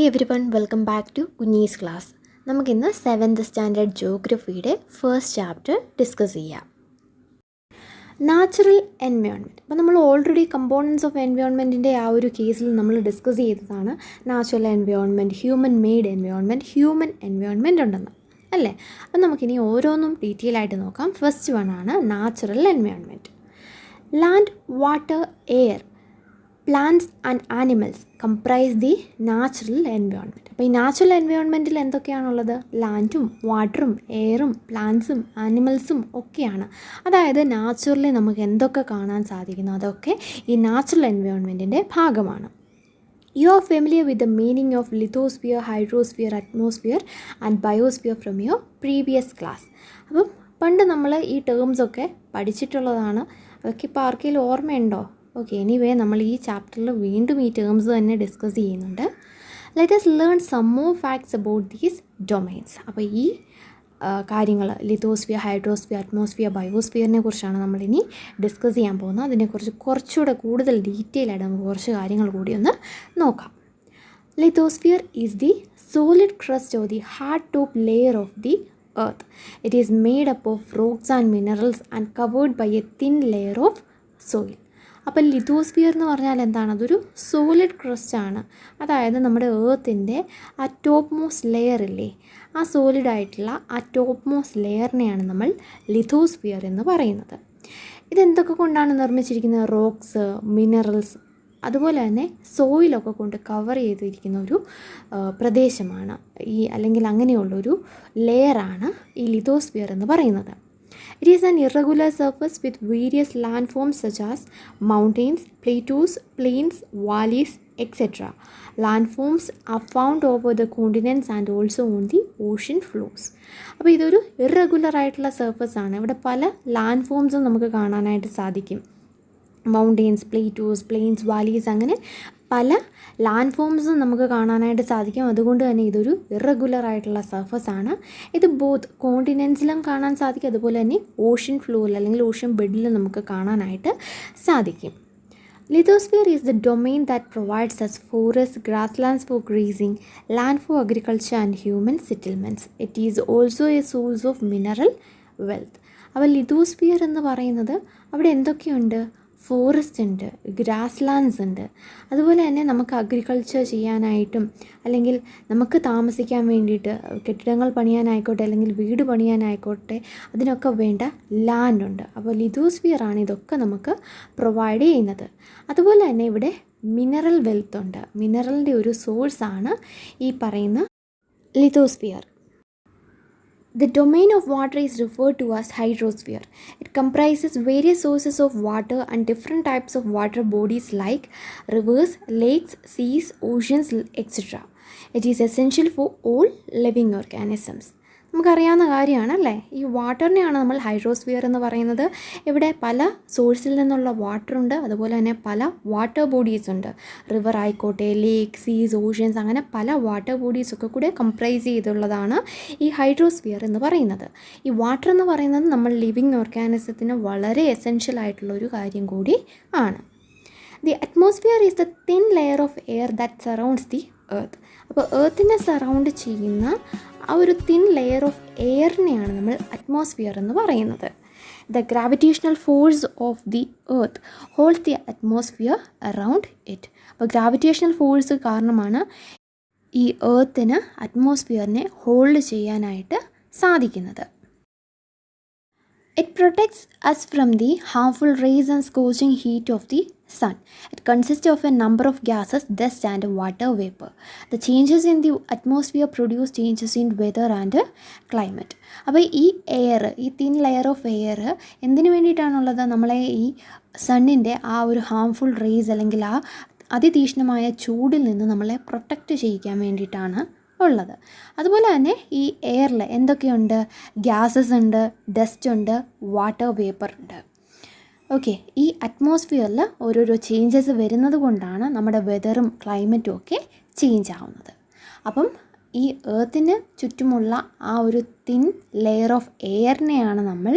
Hi everyone, welcome back to Kunjis class. നമുക്കിന്ന് 7th standard ജോഗ്രഫിയുടെ first chapter discuss ചെയ്യാം. Natural environment. അപ്പോൾ നമ്മൾ ഓൾറെഡി കമ്പോണൻസ് ഓഫ് എൻവയോൺമെൻറ്റിൻ്റെ ആ ഒരു കേസിൽ നമ്മൾ ഡിസ്കസ് ചെയ്തതാണ് natural environment, human made environment, human environment ഉണ്ടെന്ന് അല്ലേ. അപ്പം നമുക്കിനി ഓരോന്നും ഡീറ്റെയിൽ ആയിട്ട് നോക്കാം. ഫസ്റ്റ് വൺ ആണ് natural environment. Land, water, air, plants and animals comprise the natural environment. അപ്പോൾ ഈ നാച്ചുറൽ എൻവയോൺമെൻറ്റിൽ എന്തൊക്കെയാണുള്ളത്? ലാൻഡും വാട്ടറും എയറും പ്ലാന്റ്സും ആനിമൽസും ഒക്കെയാണ്. അതായത് നാച്ചുറലി നമുക്ക് എന്തൊക്കെ കാണാൻ സാധിക്കുന്നു അതൊക്കെ ഈ നാച്ചുറൽ എൻവയോൺമെൻറ്റിൻ്റെ ഭാഗമാണ്. You are familiar with the meaning of lithosphere, hydrosphere, atmosphere and biosphere from your previous class. അപ്പം പണ്ട് നമ്മൾ ഈ ടേംസൊക്കെ പഠിച്ചിട്ടുള്ളതാണ്. അതൊക്കെ ഇപ്പോൾ ആർക്കെങ്കിലും ഓർമ്മയുണ്ടോ? ഓക്കെ, എനിവേ നമ്മൾ ഈ ചാപ്റ്ററിൽ വീണ്ടും ഈ ടേംസ് തന്നെ ഡിസ്കസ് ചെയ്യുന്നുണ്ട്. Let us learn some more facts about these domains. അപ്പോൾ ഈ കാര്യങ്ങൾ ലിത്തോസ്ഫിയർ, ഹൈഡ്രോസ്ഫിയർ, അറ്റ്മോസ്ഫിയർ, ബയോസ്ഫിയറിനെ കുറിച്ചാണ് നമ്മളിനി ഡിസ്കസ് ചെയ്യാൻ പോകുന്നത്. അതിനെക്കുറിച്ച് കുറച്ചുകൂടെ കൂടുതൽ ഡീറ്റെയിൽ ആയിട്ട് നമുക്ക് കുറച്ച് കാര്യങ്ങൾ കൂടി ഒന്ന് നോക്കാം. Lithosphere is the solid crest of the hard top layer of the earth. It is made up of rocks and minerals and covered by a thin layer of soil. അപ്പോൾ ലിത്തോസ്ഫിയർ എന്ന് പറഞ്ഞാൽ എന്താണ്? അതൊരു സോളിഡ് ക്രസ്റ്റ് ആണ്. അതായത് നമ്മുടെ ഏർത്തിൻ്റെ ആ top most layer ഇല്ലേ, ആ സോളിഡായിട്ടുള്ള ആ ടോപ്പ് മോസ്റ്റ് ലെയറിനെയാണ് നമ്മൾ ലിത്തോസ്ഫിയർ എന്ന് പറയുന്നത്. ഇതെന്തൊക്കെ കൊണ്ടാണ് നിർമ്മിച്ചിരിക്കുന്നത്? റോക്സ്, മിനറൽസ്, അതുപോലെ തന്നെ സോയിലൊക്കെ കൊണ്ട് കവർ ചെയ്തിരിക്കുന്ന ഒരു പ്രദേശമാണ് ഈ, അല്ലെങ്കിൽ അങ്ങനെയുള്ളൊരു ലെയറാണ് ഈ ലിത്തോസ്ഫിയർ എന്ന് പറയുന്നത്. It is an irregular surface with various landforms such as mountains, plateaus, plains, valleys, etc. Landforms are found over the continents and also on the ocean floors. അപ്പോൾ ഇതൊരു ഇറഗുലർ ആയിട്ടുള്ള സർഫസ് ആണ്. ഇവിടെ പല ലാൻഡ് ഫോംസും നമുക്ക് കാണാനായിട്ട് സാധിക്കും. മൗണ്ടെയ്ൻസ്, പ്ലേറ്റൂസ്, പ്ലെയിൻസ്, വാലീസ്, അങ്ങനെ പല ലാൻഡ് ഫോംസും നമുക്ക് കാണാനായിട്ട് സാധിക്കും. അതുകൊണ്ട് തന്നെ ഇതൊരു ഇറഗുലർ ആയിട്ടുള്ള സർഫസ് ആണ്. ഇത് ബോത്ത് കോണ്ടിനെൻസിലും കാണാൻ സാധിക്കും, അതുപോലെ തന്നെ ഓഷ്യൻ ഫ്ലോറിൽ അല്ലെങ്കിൽ ഓഷ്യൻ ബെഡിൽ നമുക്ക് കാണാനായിട്ട് സാധിക്കും. Lithosphere is the domain that provides us forests, grasslands for grazing, land for agriculture and human settlements. It is also a source of mineral wealth. അപ്പോൾ ലിത്തോസ്ഫിയർ എന്ന് പറയുന്നത് അവിടെ എന്തൊക്കെയുണ്ട്? ഫോറസ്റ്റ് ഉണ്ട്, ഗ്രാസ് ലാൻഡ്സ് ഉണ്ട്, അതുപോലെ തന്നെ നമുക്ക് അഗ്രികൾച്ചർ ചെയ്യാനായിട്ടും അല്ലെങ്കിൽ നമുക്ക് താമസിക്കാൻ വേണ്ടിയിട്ട് കെട്ടിടങ്ങൾ പണിയാനായിക്കോട്ടെ അല്ലെങ്കിൽ വീട് പണിയാനായിക്കോട്ടെ അതിനൊക്കെ വേണ്ട ലാൻഡ് ഉണ്ട്. അപ്പോൾ ലിത്തോസ്ഫിയർ ആണ് ഇതൊക്കെ നമുക്ക് പ്രൊവൈഡ് ചെയ്യുന്നത്. അതുപോലെ തന്നെ ഇവിടെ മിനറൽ വെൽത്ത് ഉണ്ട്. മിനറലിൻ്റെ ഒരു സോഴ്സാണ് ഈ പറയുന്ന lithosphere. The domain of water is referred to as hydrosphere. It comprises various sources of water and different types of water bodies like rivers, lakes, seas, oceans, etc. It is essential for all living organisms. നമുക്കറിയാവുന്ന കാര്യമാണ് അല്ലേ, ഈ വാട്ടറിനെയാണ് നമ്മൾ hydrosphere എന്ന് പറയുന്നത്. ഇവിടെ പല സോഴ്സിൽ നിന്നുള്ള വാട്ടറുണ്ട്, അതുപോലെ തന്നെ പല വാട്ടർ ബോഡീസ് ഉണ്ട്. റിവർ ആയിക്കോട്ടെ, ലേക്ക്, സീസ്, ഓഷ്യൻസ്, അങ്ങനെ പല വാട്ടർ ബോഡീസൊക്കെ കൂടെ കംപ്രൈസ് ചെയ്തുള്ളതാണ് ഈ ഹൈഡ്രോസ്ഫിയർ എന്ന് പറയുന്നത്. ഈ വാട്ടർ എന്ന് പറയുന്നത് നമ്മൾ ലിവിങ് ഓർഗാനിസത്തിന് വളരെ എസെൻഷ്യൽ ആയിട്ടുള്ളൊരു കാര്യം കൂടി ആണ്. The atmosphere is the thin layer of air that surrounds the earth. അപ്പോൾ എർത്തിനെ സറൗണ്ട് ചെയ്യുന്ന ആ ഒരു തിൻ ലെയർ ഓഫ് എയറിനെയാണ് നമ്മൾ അറ്റ്മോസ്ഫിയർ എന്ന് പറയുന്നത്. The gravitational force of the earth hold the atmosphere around it. അപ്പോൾ ഗ്രാവിറ്റേഷണൽ ഫോഴ്സ് കാരണമാണ് ഈ എർത്തിന് അറ്റ്മോസ്ഫിയറിനെ ഹോൾഡ് ചെയ്യാനായിട്ട് സാധിക്കുന്നത്. It protects us from the harmful rays and scorching heat of the sun. It consists of a number of gases, dust and water vapor. The changes in the atmosphere produce changes in weather and climate. അപ്പോൾ ഈ air, ഈ thin layer of air എന്തിനു വേണ്ടിയിട്ടാണുള്ളത്? നമ്മളെ ഈ സണ്ണിൻ്റെ ആ ഒരു harmful raise അല്ലെങ്കിൽ ആ അതിതീക്ഷ്ണമായ ചൂടിൽ നിന്ന് നമ്മളെ പ്രൊട്ടക്റ്റ് ചെയ്യിക്കാൻ വേണ്ടിയിട്ടാണ് ഉള്ളത്. അതുപോലെ തന്നെ ഈ എയറിൽ എന്തൊക്കെയുണ്ട്? ഗ്യാസസ് ഉണ്ട്, ഡസ്റ്റ് ഉണ്ട്, വാട്ടർ വേപ്പർ ഉണ്ട്. ഓക്കെ, ഈ അറ്റ്മോസ്ഫിയറിൽ ഓരോരോ ചേഞ്ചസ് വരുന്നത് കൊണ്ടാണ് നമ്മുടെ വെതറും ക്ലൈമറ്റും ഒക്കെ ചേഞ്ച് ആവുന്നത്. അപ്പം ഈ എർത്തിന് ചുറ്റുമുള്ള ആ ഒരു തിൻ ലെയർ ഓഫ് എയറിനെയാണ് നമ്മൾ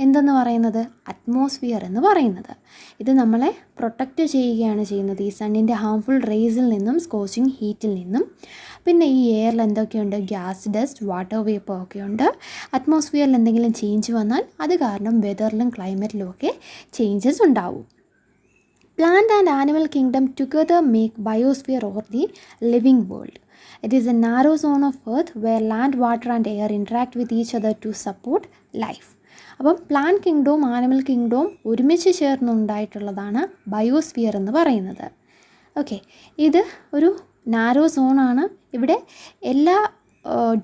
എന്തെന്ന് പറയുന്നത്? അറ്റ്മോസ്ഫിയർ എന്ന് പറയുന്നത്. ഇത് നമ്മളെ പ്രൊട്ടക്റ്റ് ചെയ്യുകയാണ് ചെയ്യുന്നത് ഈ സണ്ണിൻ്റെ ഹാംഫുൾ റേസിൽ നിന്നും, സ്കോച്ചിങ് ഹീറ്റിൽ നിന്നും. പിന്നെ ഈ എയറിൽ എന്തൊക്കെയുണ്ട്? ഗ്യാസ്, ഡസ്റ്റ്, വാട്ടർ വേപ്പർ ഒക്കെ ഉണ്ട്. അറ്റ്മോസ്ഫിയറിൽ എന്തെങ്കിലും ചേഞ്ച് വന്നാൽ അത് കാരണം വെതറിലും ക്ലൈമറ്റിലും ഒക്കെ ചേഞ്ചസ് ഉണ്ടാവും. Plant and animal kingdom together make biosphere or the living world. It is a narrow zone of earth where land, water and air interact with each other to support life. അപ്പം plant കിങ്ഡവും animal കിങ്ഡവും ഒരുമിച്ച് ചേർന്നുണ്ടായിട്ടുള്ളതാണ് biosphere എന്ന് പറയുന്നത്. Okay, ഇത് ഒരു narrow സോണാണ്. ഇവിടെ എല്ലാ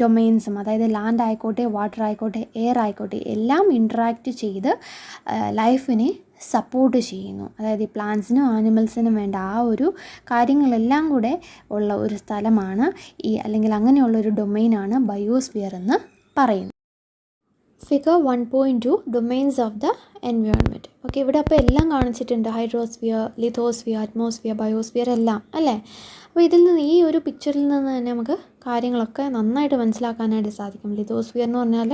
ഡൊമൈൻസും, അതായത് land ആയിക്കോട്ടെ, വാട്ടർ ആയിക്കോട്ടെ, എയർ ആയിക്കോട്ടെ, എല്ലാം ഇൻട്രാക്റ്റ് ചെയ്ത് ലൈഫിനെ സപ്പോർട്ട് ചെയ്യുന്നു. അതായത് ഈ പ്ലാന്റ്സിനും ആനിമൽസിനും വേണ്ട ആ ഒരു കാര്യങ്ങളെല്ലാം കൂടെ ഉള്ള ഒരു സ്ഥലമാണ് അല്ലെങ്കിൽ അങ്ങനെയുള്ളൊരു ഡൊമൈനാണ് ബയോസ്ഫിയർ എന്ന് പറയുന്നത്. Figure 1.2 domains of the environment. Okay, ഇവിടെ അപ്പോൾ എല്ലാം കാണിച്ചിട്ടുണ്ട്. ഹൈഡ്രോസ്ഫിയർ, ലിത്തോസ്ഫിയർ, അറ്റ്മോസ്ഫിയർ, ബയോസ്ഫിയർ എല്ലാം അല്ലേ. അപ്പോൾ ഇതിൽ നിന്ന് ഈ ഒരു പിക്ചറിൽ നിന്ന് തന്നെ നമുക്ക് കാര്യങ്ങളൊക്കെ നന്നായിട്ട് മനസ്സിലാക്കാനായിട്ട് സാധിക്കും. ലിത്തോസ്ഫിയർ എന്ന് പറഞ്ഞാൽ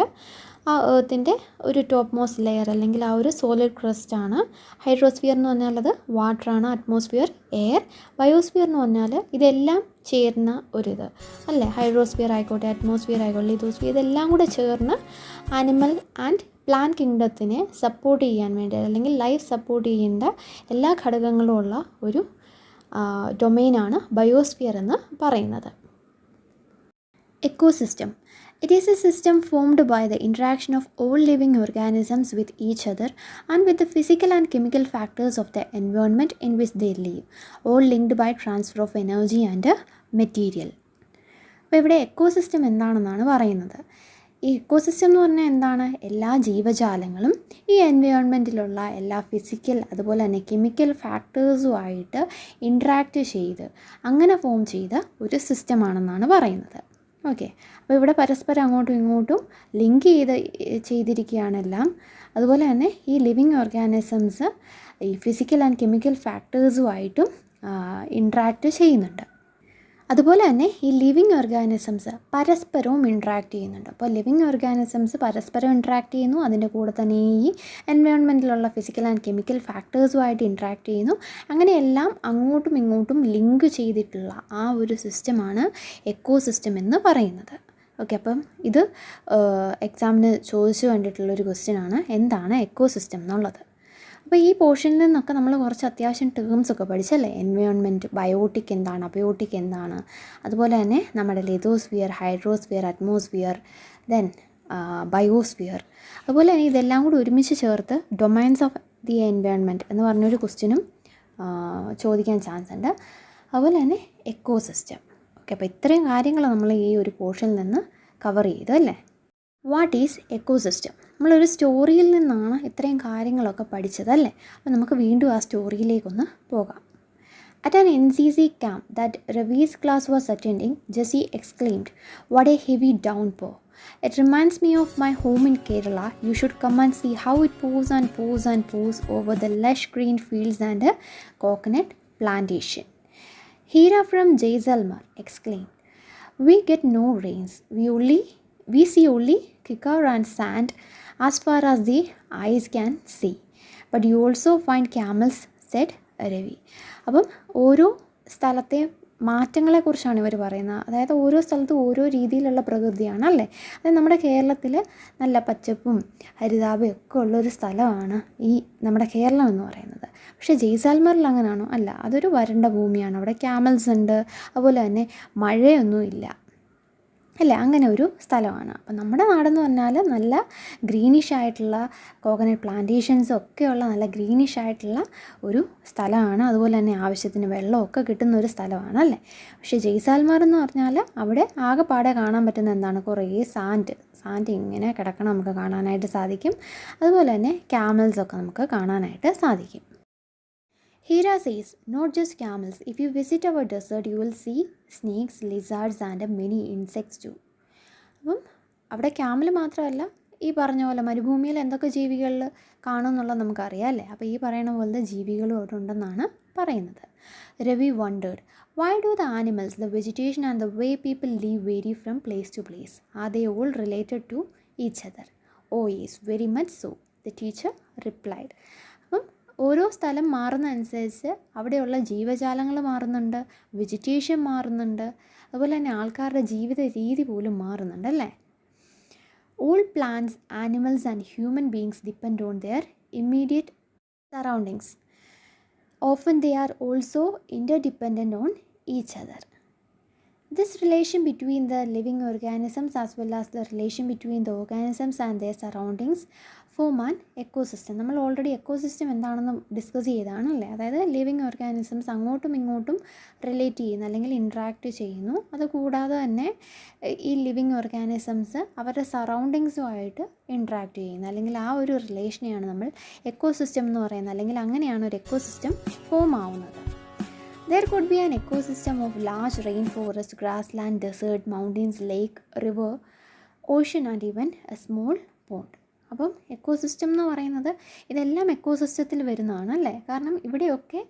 ആ എർത്തിൻ്റെ ഒരു ടോപ്പ് മോസ്റ്റ് ലെയർ അല്ലെങ്കിൽ ആ ഒരു സോളിഡ് ക്രസ്റ്റ് ആണ്. ഹൈഡ്രോസ്ഫിയർ എന്ന് പറഞ്ഞാൽ അത് വാട്ടറാണ്. Atmosphere air. ബയോസ്ഫിയർ എന്ന് പറഞ്ഞാൽ ഇതെല്ലാം ചേർന്ന ഒരിത് അല്ലേ. ഹൈഡ്രോസ്ഫിയർ ആയിക്കോട്ടെ, അറ്റ്മോസ്ഫിയർ ആയിക്കോട്ടെ, ലിത്തോസ്ഫിയർ, ഇതെല്ലാം കൂടെ ചേർന്ന് ആനിമൽ ആൻഡ് പ്ലാന്റ് കിങ്ഡത്തിനെ സപ്പോർട്ട് ചെയ്യാൻ വേണ്ടി അല്ലെങ്കിൽ ലൈഫ് സപ്പോർട്ട് ചെയ്യേണ്ട എല്ലാ ഘടകങ്ങളും ഉള്ള ഒരു ഡൊമൈനാണ് ബയോസ്ഫിയർ എന്ന് പറയുന്നത്. Ecosystem. It is a system formed by the interaction of all living organisms with each other and with the physical and chemical factors of the environment in which they live, all linked by transfer of energy and material. അപ്പോൾ ഇവിടെ ecosystem എന്താണെന്നാണ് പറയുന്നത്. ഈ ecosystem എന്ന് പറഞ്ഞാൽ എന്താണ്? എല്ലാ ജീവജാലങ്ങളും ഈ എൻവയോൺമെൻറ്റിലുള്ള എല്ലാ ഫിസിക്കൽ അതുപോലെ തന്നെ കെമിക്കൽ ഫാക്ടേഴ്സുമായിട്ട് ഇൻട്രാക്റ്റ് ചെയ്ത് അങ്ങനെ ഫോം ചെയ്ത ഒരു സിസ്റ്റമാണെന്നാണ് പറയുന്നത്. ഓക്കെ, അപ്പോൾ ഇവിടെ പരസ്പരം അങ്ങോട്ടും ഇങ്ങോട്ടും ലിങ്ക് ചെയ്തിരിക്കുകയാണെല്ലാം. അതുപോലെ തന്നെ ഈ ലിവിങ് ഓർഗാനിസംസ് ഈ ഫിസിക്കൽ ആൻഡ് കെമിക്കൽ ഫാക്ടേഴ്സുമായിട്ടും ഇൻട്രാക്റ്റ് ചെയ്യുന്നുണ്ട്. അതുപോലെ തന്നെ ഈ ലിവിങ് ഓർഗാനിസംസ് പരസ്പരവും ഇൻട്രാക്റ്റ് ചെയ്യുന്നുണ്ട്. അപ്പോൾ ലിവിങ് ഓർഗാനിസംസ് പരസ്പരം ഇൻട്രാക്റ്റ് ചെയ്യുന്നു, അതിൻ്റെ കൂടെ തന്നെ ഈ എൻവയോൺമെൻറ്റിലുള്ള ഫിസിക്കൽ ആൻഡ് കെമിക്കൽ ഫാക്ടേഴ്സുമായിട്ട് ഇൻട്രാക്റ്റ് ചെയ്യുന്നു. അങ്ങനെയെല്ലാം അങ്ങോട്ടും ഇങ്ങോട്ടും ലിങ്ക് ചെയ്തിട്ടുള്ള ആ ഒരു സിസ്റ്റമാണ് എക്കോസിസ്റ്റം എന്ന് പറയുന്നത്. ഓക്കെ, അപ്പം ഇത് എക്സാമിന് ചോദിച്ചു കണ്ടിട്ടുള്ളൊരു ക്വസ്റ്റ്യനാണ്, എന്താണ് എക്കോസിസ്റ്റം എന്നുള്ളത്. അപ്പോൾ ഈ പോർഷനിൽ നിന്നൊക്കെ നമ്മൾ കുറച്ച് അത്യാവശ്യം ടേംസൊക്കെ പഠിച്ചല്ലേ. എൻവയോൺമെൻറ്റ്, ബയോട്ടിക് എന്താണ്, അബയോട്ടിക് എന്താണ്, അതുപോലെ തന്നെ നമ്മുടെ lithosphere, hydrosphere, atmosphere, then biosphere. അതുപോലെ തന്നെ ഇതെല്ലാം കൂടി ഒരുമിച്ച് ചേർത്ത് ഡൊമൈൻസ് ഓഫ് ദി എൻവയോൺമെൻറ്റ് എന്ന് പറഞ്ഞൊരു ക്വസ്റ്റ്യനും ചോദിക്കാൻ ചാൻസ് ഉണ്ട്. അതുപോലെ തന്നെ എക്കോസിസ്റ്റം. ഓക്കെ, അപ്പോൾ ഇത്രയും കാര്യങ്ങൾ നമ്മൾ ഈ ഒരു പോർഷനിൽ നിന്ന് കവർ ചെയ്തു അല്ലേ. What is ecosystem? നമ്മളൊരു സ്റ്റോറിയിൽ നിന്നാണ് ഇത്രയും കാര്യങ്ങളൊക്കെ പഠിച്ചതല്ലേ. അപ്പോൾ നമുക്ക് വീണ്ടും ആ സ്റ്റോറിയിലേക്കൊന്ന് പോകാം. At an NCC camp that Ravi's class was attending, Jessie exclaimed, "What a heavy downpour. It reminds me of my home in Kerala. You should come and see how it pours and pours and pours over the lush green fields and a coconut plantation." Hira from Jaisalmer exclaimed, "We get no rains. We see only kikar and sand as far as the eyes can see. But you also find camels," said Ravi. അപ്പം ഓരോ സ്ഥലത്തെ മാറ്റങ്ങളെക്കുറിച്ചാണ് ഇവർ പറയുന്നത്. അതായത് ഓരോ സ്ഥലത്തും ഓരോ രീതിയിലുള്ള പ്രകൃതിയാണ് അല്ലേ. അതായത് നമ്മുടെ കേരളത്തിൽ നല്ല പച്ചപ്പും ഹരിതാപയും ഒക്കെ ഉള്ളൊരു സ്ഥലമാണ് ഈ നമ്മുടെ കേരളം എന്ന് പറയുന്നത്. പക്ഷേ ജയ്സാൽമറിൽ അങ്ങനെയാണോ? അല്ല, അതൊരു വരണ്ട ഭൂമിയാണ്. അവിടെ ക്യാമൽസ് ഉണ്ട്, അതുപോലെ തന്നെ മഴയൊന്നുമില്ല അല്ലേ, അങ്ങനെ ഒരു സ്ഥലമാണ്. അപ്പം നമ്മുടെ നാടെന്ന് പറഞ്ഞാൽ നല്ല ഗ്രീനിഷ് ആയിട്ടുള്ള കോക്കനട്ട് പ്ലാന്റേഷൻസും ഒക്കെയുള്ള നല്ല ഗ്രീനിഷ് ആയിട്ടുള്ള ഒരു സ്ഥലമാണ്. അതുപോലെ തന്നെ ആവശ്യത്തിന് വെള്ളമൊക്കെ കിട്ടുന്ന ഒരു സ്ഥലമാണ് അല്ലേ. പക്ഷേ ജയ്സാൽമർ എന്ന് പറഞ്ഞാൽ അവിടെ ആകെപ്പാടെ കാണാൻ പറ്റുന്ന എന്താണ്? കുറേ സാൻഡ് ഇങ്ങനെ കിടക്കണം നമുക്ക് കാണാനായിട്ട് സാധിക്കും. അതുപോലെ തന്നെ ക്യാമൽസൊക്കെ നമുക്ക് കാണാനായിട്ട് സാധിക്കും. Hira says, "Not just camels. If you visit our desert, you will see snakes, lizards and many insects too." അപ്പം അവിടെ ക്യാമൽ മാത്രമല്ല, ഈ പറഞ്ഞ പോലെ മരുഭൂമിയിൽ എന്തൊക്കെ ജീവികൾ കാണുമെന്നുള്ളത് നമുക്കറിയാം അല്ലേ. അപ്പോൾ ഈ പറയുന്ന പോലത്തെ ജീവികളും അവിടെ ഉണ്ടെന്നാണ് പറയുന്നത്. Ravi wondered, why do the animals, the vegetation and the way people live vary from place to place? Are they all related to each other? Oh yes, very much so. the teacher replied. അപ്പം ഓരോ സ്ഥലം മാറുന്നതനുസരിച്ച് അവിടെയുള്ള ജീവജാലങ്ങൾ മാറുന്നുണ്ട്, vegetation മാറുന്നുണ്ട്, അതുപോലെ തന്നെ ആൾക്കാരുടെ ജീവിത രീതി പോലും മാറുന്നുണ്ട് അല്ലേ. All plants, animals and human beings depend on their immediate surroundings. Often they are also interdependent on each other. This relation between the living organisms as well as the relation between the organisms and their surroundings form an ecosystem. നമ്മൾ already ecosystem എന്താണെന്ന് discuss ചെയ്തതാണ് അല്ലേ. അതായത് living organisms അങ്ങോട്ടും ഇങ്ങോട്ടും relate ചെയ്യുന്നു അല്ലെങ്കിൽ interact ചെയ്യുന്നു. അതുകൂടാതെ തന്നെ ഈ ലിവിങ് ഓർഗാനിസംസ് അവരുടെ സറൗണ്ടിങ്സുമായിട്ട് ഇൻട്രാക്റ്റ് ചെയ്യുന്നു, അല്ലെങ്കിൽ ആ ഒരു റിലേഷനെയാണ് നമ്മൾ എക്കോസിസ്റ്റം എന്ന് പറയുന്നത്, അല്ലെങ്കിൽ അങ്ങനെയാണ് ഒരു എക്കോസിസ്റ്റം ഫോം ആവുന്നത്. There could be an ecosystem of large rainforest, grassland, desert, mountains, lake, river, ocean and even a small pond. അപ്പം എക്കോസിസ്റ്റം എന്ന് പറയുന്നത് ഇതെല്ലാം എക്കോസിസ്റ്റത്തിൽ വരുന്നതാണ് അല്ലേ. കാരണം ഇവിടെയൊക്കെ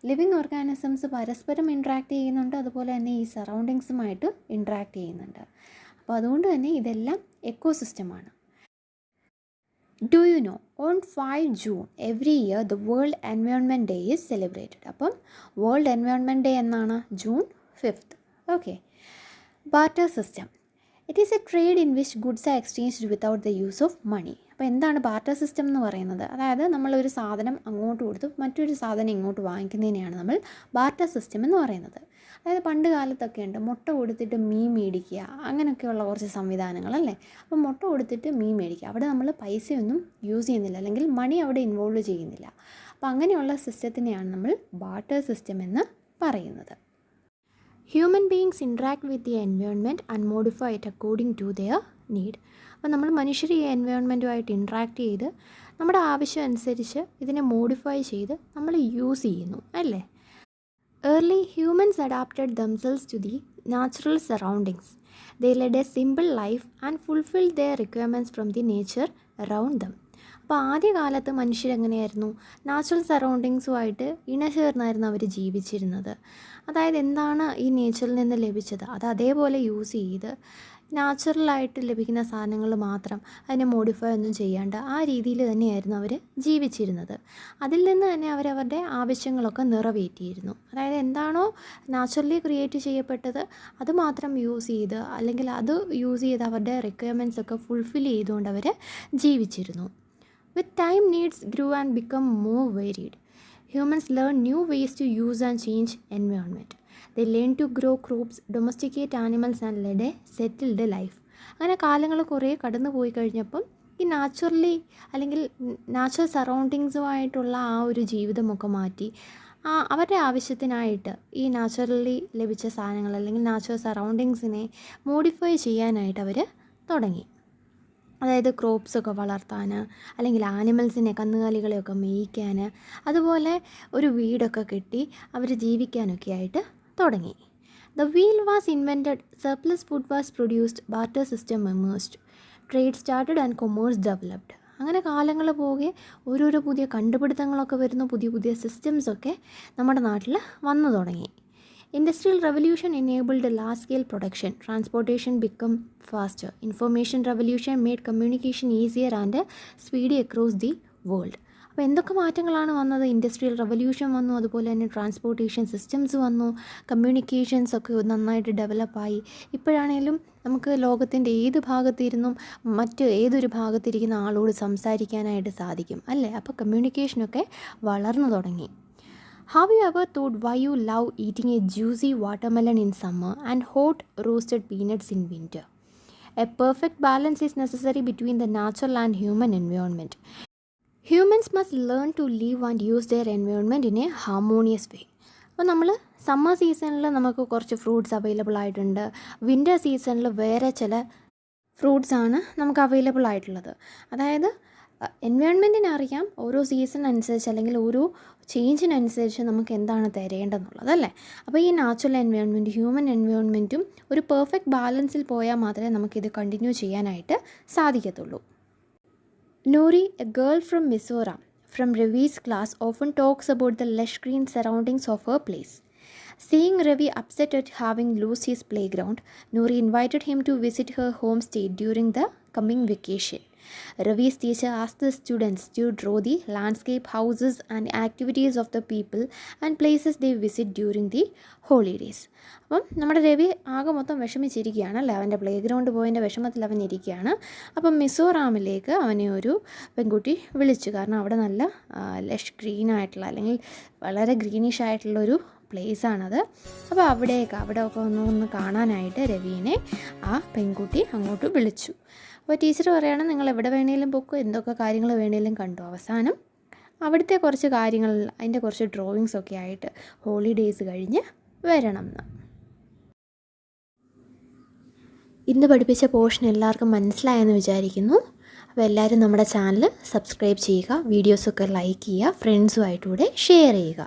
ലിവിങ് ഓർഗാനിസംസ് പരസ്പരം ഇൻട്രാക്ട് ചെയ്യുന്നുണ്ട്, അതുപോലെ തന്നെ ഈ സറൗണ്ടിങ്സുമായിട്ട് ഇൻട്രാക്ട് ചെയ്യുന്നുണ്ട്. അപ്പോൾ അതുകൊണ്ട് തന്നെ ഇതെല്ലാം എക്കോസിസ്റ്റമാണ്. Do you know, on 5 June every year the World Environment Day is celebrated. അപ്പം വേൾഡ് എൻവയോൺമെൻറ്റ് ഡേ എന്നാണ് June 5th. Okay. Barter system. It is a trade in which goods are exchanged without the use of money. അപ്പോൾ എന്താണ് barter system എന്ന് പറയുന്നത്? അതായത് നമ്മളൊരു സാധനം അങ്ങോട്ട് കൊടുത്ത് മറ്റൊരു സാധനം ഇങ്ങോട്ട് വാങ്ങിക്കുന്നതിനെയാണ് നമ്മൾ ബാർട്ടർ സിസ്റ്റം എന്ന് പറയുന്നത്. അതായത് പണ്ട് കാലത്തൊക്കെ ഉണ്ട് മുട്ട കൊടുത്തിട്ട് മീൻ മേടിക്കുക, അങ്ങനെയൊക്കെയുള്ള കുറച്ച് സംവിധാനങ്ങളല്ലേ. അപ്പോൾ മുട്ട കൊടുത്തിട്ട് മീൻ മേടിക്കുക, അവിടെ നമ്മൾ പൈസയൊന്നും യൂസ് ചെയ്യുന്നില്ല, അല്ലെങ്കിൽ മണി അവിടെ ഇൻവോൾവ് ചെയ്യുന്നില്ല. അപ്പോൾ അങ്ങനെയുള്ള സിസ്റ്റത്തിനെയാണ് നമ്മൾ ബാർട്ടർ സിസ്റ്റം എന്ന് പറയുന്നത്. Human beings interact with the environment and modify it according to their need. അപ്പോൾ നമ്മൾ മനുഷ്യർ ഈ എൻവയോൺമെൻറ്റുമായിട്ട് ഇൻട്രാക്ട് ചെയ്ത് നമ്മുടെ ആവശ്യം അനുസരിച്ച് ഇതിനെ മോഡിഫൈ ചെയ്ത് നമ്മൾ യൂസ് ചെയ്യുന്നു അല്ലേ. Early humans adapted themselves to the natural surroundings. They led a simple life and fulfilled their requirements from the nature around them. അപ്പോൾ ആദ്യകാലത്ത് മനുഷ്യരെങ്ങനെയായിരുന്നു? നാച്ചുറൽ സറൗണ്ടിങ്സുമായിട്ട് ഇണചേർന്നായിരുന്നു അവർ ജീവിച്ചിരുന്നത്. അതായത് എന്താണ് ഈ നേച്ചറിൽ നിന്ന് ലഭിച്ചത് അത് അതേപോലെ യൂസ് ചെയ്ത് നാച്ചുറലായിട്ട് ലഭിക്കുന്ന സാധനങ്ങൾ മാത്രം അതിനെ മോഡിഫൈ ഒന്നും ചെയ്യാണ്ട് ആ രീതിയിൽ തന്നെയായിരുന്നു അവർ ജീവിച്ചിരുന്നത്. അതിൽ നിന്ന് തന്നെ അവരവരുടെ ആവശ്യങ്ങളൊക്കെ നിറവേറ്റിയിരുന്നു. അതായത് എന്താണോ നാച്ചുറലി ക്രിയേറ്റ് ചെയ്യപ്പെട്ടത് അത് മാത്രം യൂസ് ചെയ്ത്, അല്ലെങ്കിൽ അത് യൂസ് ചെയ്ത് അവരുടെ റിക്വയർമെൻറ്റ്സ് ഒക്കെ ഫുൾഫിൽ ചെയ്തുകൊണ്ട് അവർ ജീവിച്ചിരുന്നു. With time needs grew and become more varied. Humans learn new ways to use and change environment. They learn to grow crops, domesticate animals and lead a settled life. അങ്ങനെ കാലങ്ങൾ കുറേ കടന്നു പോയി കഴിഞ്ഞപ്പം ഈ നാച്ചുറലി അല്ലെങ്കിൽ നാച്ചുറൽ സറൗണ്ടിങ്സുമായിട്ടുള്ള ആ ഒരു ജീവിതമൊക്കെ മാറ്റി അവരുടെ ആവശ്യത്തിനായിട്ട് ഈ നാച്ചുറലി ലഭിച്ച സാധനങ്ങൾ അല്ലെങ്കിൽ നാച്ചുറൽ സറൗണ്ടിങ്സിനെ മോഡിഫൈ ചെയ്യാനായിട്ട് അവർ തുടങ്ങി. അതായത് ക്രോപ്സൊക്കെ വളർത്താൻ, അല്ലെങ്കിൽ ആനിമൽസിനെ കന്നുകാലികളെയൊക്കെ മേയ്ക്കാൻ, അതുപോലെ ഒരു വീടൊക്കെ കെട്ടി അവർ ജീവിക്കാനൊക്കെ ആയിട്ട് തുടങ്ങി. The wheel was invented, surplus food was produced, barter system emerged, trade started and commerce developed. അങ്ങനെ കാലങ്ങൾ പോകെ ഓരോരോ പുതിയ കണ്ടുപിടുത്തങ്ങളൊക്കെ വരുന്നു, പുതിയ പുതിയ സിസ്റ്റംസൊക്കെ നമ്മുടെ നാട്ടിൽ വന്നു തുടങ്ങി. Industrial revolution enabled large scale production, transportation became faster, information revolution made communication easier and speedy across the world. അപ്പോൾ എന്തൊക്കെ മാറ്റങ്ങളാണ് വന്നത്? ഇൻഡസ്ട്രിയൽ റവല്യൂഷൻ വന്നു, അതുപോലെ തന്നെ ട്രാൻസ്പോർട്ടേഷൻ സിസ്റ്റംസ് വന്നു, കമ്മ്യൂണിക്കേഷൻസ് ഒക്കെ നന്നായിട്ട് ഡെവലപ്പായി. ഇപ്പോഴാണേലും നമുക്ക് ലോകത്തിൻ്റെ ഏത് ഭാഗത്തിരുന്നും മറ്റ് ഏതൊരു ഭാഗത്തിരിക്കുന്ന ആളോട് സംസാരിക്കാനായിട്ട് സാധിക്കും അല്ലേ. അപ്പോൾ കമ്മ്യൂണിക്കേഷനൊക്കെ വളർന്നു തുടങ്ങി. Have you ever thought why you love eating a juicy watermelon in summer and hot roasted peanuts in winter? A perfect balance is necessary between the natural and human environment. Humans must learn to live and use their environment in a harmonious way. അപ്പോൾ നമ്മൾ summer സീസണിൽ നമുക്ക് കുറച്ച് fruits available ആയിട്ടുണ്ട്, winter സീസണിൽ വേറെ ചില ഫ്രൂട്ട്സാണ് നമുക്ക് അവൈലബിൾ ആയിട്ടുള്ളത്. അതായത് എൻവയോൺമെൻറ്റിനറിയാം ഓരോ സീസൺ അനുസരിച്ച് അല്ലെങ്കിൽ ഓരോ ചേഞ്ചിനനുസരിച്ച് നമുക്ക് എന്താണ് തരേണ്ടതെന്നുള്ളത് അല്ലേ. അപ്പോൾ ഈ നാച്ചുറൽ എൻവയോൺമെൻറ്റ് ഹ്യൂമൻ എൻവയോൺമെൻറ്റും ഒരു പെർഫെക്റ്റ് ബാലൻസിൽ പോയാൽ മാത്രമേ നമുക്കിത് കണ്ടിന്യൂ ചെയ്യാനായിട്ട് സാധിക്കത്തുള്ളൂ. Noori, a girl from Mizoram, from Ravi's class, often talks about the lush green surroundings of her place. Seeing Ravi upset at having lost his playground, Noori invited him to visit her home state during the coming vacation. Ravi's teacher asked the students to draw the landscape, houses and activities of the people and places they visit during the holidays. അപ്പം നമ്മുടെ രവി ആകെ മൊത്തം വിഷമിച്ചിരിക്കുകയാണ് അല്ലേ, അവൻ്റെ play ground പോയതിൻ്റെ വിഷമത്തിൽ അവൻ ഇരിക്കുകയാണ്. അപ്പം മിസോറാമിലേക്ക് അവനെ ഒരു പെൺകുട്ടി വിളിച്ചു. കാരണം അവിടെ നല്ല ലഷ് ഗ്രീനായിട്ടുള്ള അല്ലെങ്കിൽ വളരെ ഗ്രീനിഷ് ആയിട്ടുള്ളൊരു പ്ലേസാണത്. അപ്പോൾ അവിടെയൊക്കെ ഒന്ന് കാണാനായിട്ട് രവീനെ ആ പെൺകുട്ടി അങ്ങോട്ട് വിളിച്ചു. അപ്പോൾ ടീച്ചർ പറയുകയാണ്, നിങ്ങൾ എവിടെ വേണേലും പൊക്കോ, എന്തൊക്കെ കാര്യങ്ങൾ വേണേലും കണ്ടു. അവസാനം അവിടുത്തെ കുറച്ച് കാര്യങ്ങൾ, അതിൻ്റെ കുറച്ച് ഡ്രോയിങ്സൊക്കെ ആയിട്ട് ഹോളിഡേയ്സ് കഴിഞ്ഞ് വരണം എന്ന്. ഇന്ന് പഠിപ്പിച്ച പോർഷൻ എല്ലാവർക്കും മനസ്സിലായെന്ന് വിചാരിക്കുന്നു. അപ്പോൾ എല്ലാവരും നമ്മുടെ ചാനൽ സബ്സ്ക്രൈബ് ചെയ്യുക, വീഡിയോസൊക്കെ ലൈക്ക് ചെയ്യുക, ഫ്രണ്ട്സുമായിട്ടൂടെ ഷെയർ ചെയ്യുക.